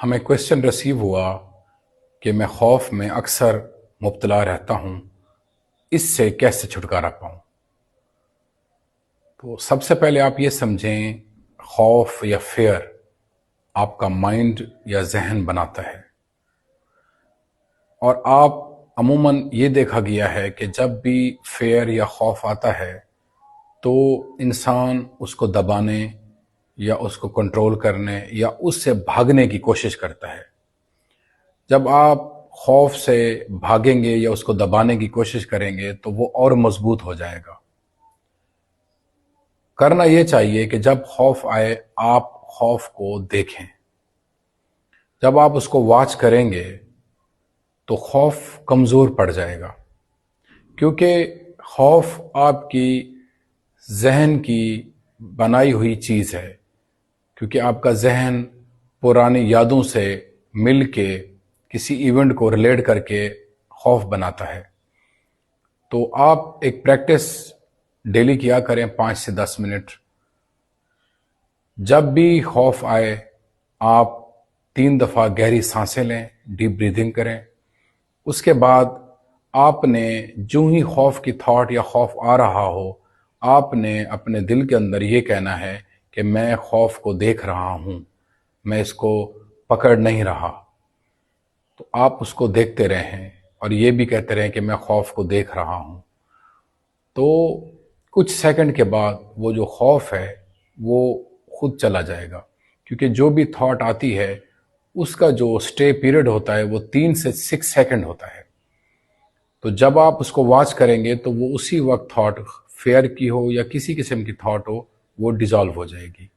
ہمیں question receive ہوا کہ میں خوف میں اکثر مبتلا رہتا ہوں، اس سے کیسے چھٹکارا پاؤں؟ تو سب سے پہلے آپ یہ سمجھیں، خوف یا فیئر آپ کا مائنڈ یا ذہن بناتا ہے، اور آپ عموماً یہ دیکھا گیا ہے کہ جب بھی فیئر یا خوف آتا ہے تو انسان اس کو دبانے یا اس کو کنٹرول کرنے یا اس سے بھاگنے کی کوشش کرتا ہے۔ جب آپ خوف سے بھاگیں گے یا اس کو دبانے کی کوشش کریں گے تو وہ اور مضبوط ہو جائے گا۔ کرنا یہ چاہیے کہ جب خوف آئے آپ خوف کو دیکھیں۔ جب آپ اس کو واچ کریں گے تو خوف کمزور پڑ جائے گا، کیونکہ خوف آپ کی ذہن کی بنائی ہوئی چیز ہے، کیونکہ آپ کا ذہن پرانی یادوں سے مل کے کسی ایونٹ کو ریلیٹ کر کے خوف بناتا ہے۔ تو آپ ایک پریکٹس ڈیلی کیا کریں 5 سے 10 منٹ۔ جب بھی خوف آئے آپ 3 دفعہ گہری سانسیں لیں، ڈیپ بریدنگ کریں۔ اس کے بعد آپ نے جو ہی خوف کی تھاٹ یا خوف آ رہا ہو، آپ نے اپنے دل کے اندر یہ کہنا ہے کہ میں خوف کو دیکھ رہا ہوں، میں اس کو پکڑ نہیں رہا۔ تو آپ اس کو دیکھتے رہیں اور یہ بھی کہتے رہیں کہ میں خوف کو دیکھ رہا ہوں۔ تو کچھ سیکنڈ کے بعد وہ جو خوف ہے وہ خود چلا جائے گا، کیونکہ جو بھی تھاٹ آتی ہے اس کا جو سٹے پیریڈ ہوتا ہے وہ 3 سے 6 سیکنڈ ہوتا ہے۔ تو جب آپ اس کو واچ کریں گے تو وہ اسی وقت تھاٹ، فیئر کی ہو یا کسی قسم کی تھاٹ ہو، وہ ڈیزالو ہو جائے گی۔